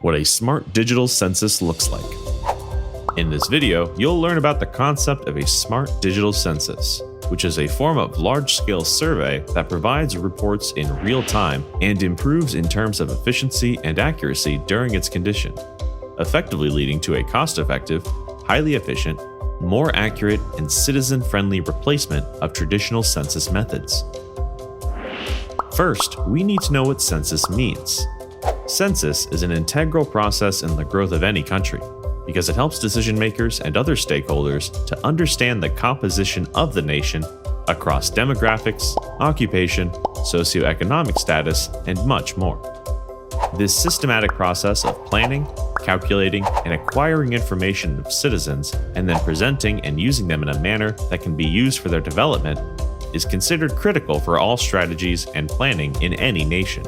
What a smart digital census looks like. In this video, you'll learn about the concept of a smart digital census, which is a form of large-scale survey that provides reports in real time and improves in terms of efficiency and accuracy during its condition, effectively leading to a cost-effective, highly efficient, more accurate, and citizen-friendly replacement of traditional census methods. First, we need to know what census means. Census is an integral process in the growth of any country because it helps decision makers and other stakeholders to understand the composition of the nation across demographics, occupation, socioeconomic status, and much more. This systematic process of planning, calculating, and acquiring information of citizens and then presenting and using them in a manner that can be used for their development is considered critical for all strategies and planning in any nation.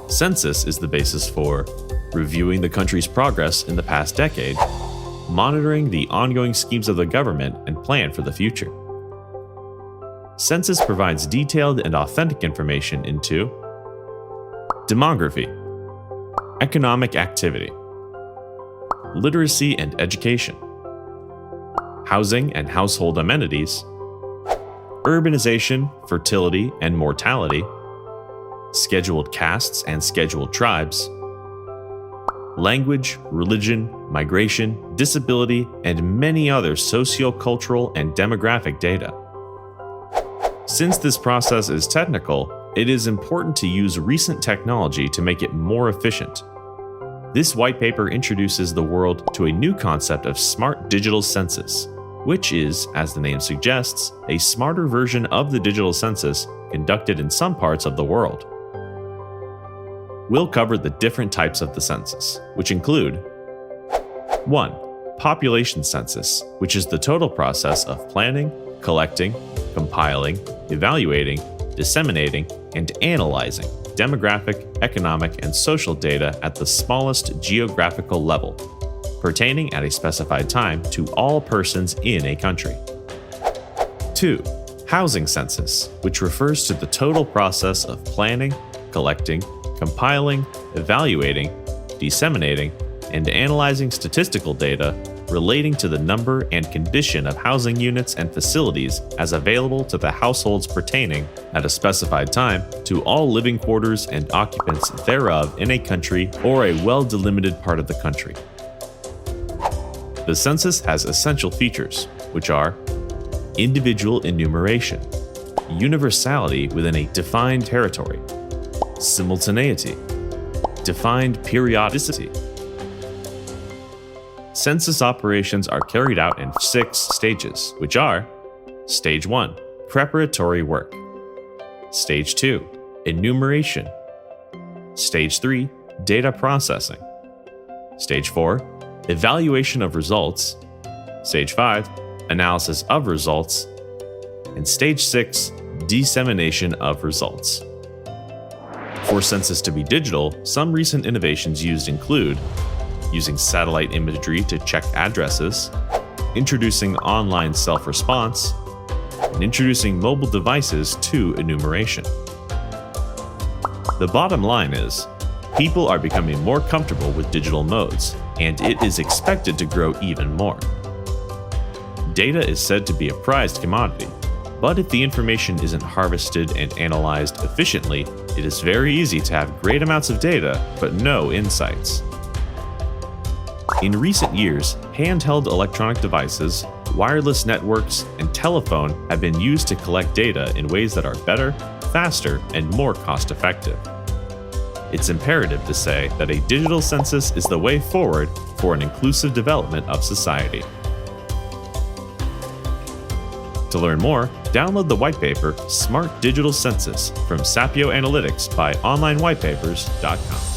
Census is the basis for reviewing the country's progress in the past decade, monitoring the ongoing schemes of the government, and plan for the future. Census provides detailed and authentic information into demography, economic activity, literacy and education, housing and household amenities, urbanization, fertility and mortality, scheduled castes and scheduled tribes, language, religion, migration, disability, and many other socio-cultural and demographic data. Since this process is technical, it is important to use recent technology to make it more efficient. This white paper introduces the world to a new concept of smart digital census, which is, as the name suggests, a smarter version of the digital census conducted in some parts of the world. We'll cover the different types of the census, which include 1. Population census, which is the total process of planning, collecting, compiling, evaluating, disseminating, and analyzing demographic, economic, and social data at the smallest geographical level, pertaining at a specified time to all persons in a country. 2. Housing census, which refers to the total process of planning, collecting, compiling, evaluating, disseminating, and analyzing statistical data relating to the number and condition of housing units and facilities as available to the households pertaining at a specified time to all living quarters and occupants thereof in a country or a well-delimited part of the country. The census has essential features, which are individual enumeration, universality within a defined territory, simultaneity, defined periodicity. Census operations are carried out in 6 stages, which are Stage 1, preparatory work, Stage 2, enumeration, Stage 3, data processing, Stage 4, evaluation of results, Stage 5, analysis of results, and Stage 6, dissemination of results. For census to be digital, some recent innovations used include using satellite imagery to check addresses, introducing online self-response, and introducing mobile devices to enumeration. The bottom line is, people are becoming more comfortable with digital modes, and it is expected to grow even more. Data is said to be a prized commodity, but if the information isn't harvested and analyzed efficiently, it is very easy to have great amounts of data, but no insights. In recent years, handheld electronic devices, wireless networks, and telephone have been used to collect data in ways that are better, faster, and more cost-effective. It's imperative to say that a digital census is the way forward for an inclusive development of society. To learn more, download the white paper Smart Digital Census from Sapio Analytics by onlinewhitepapers.com.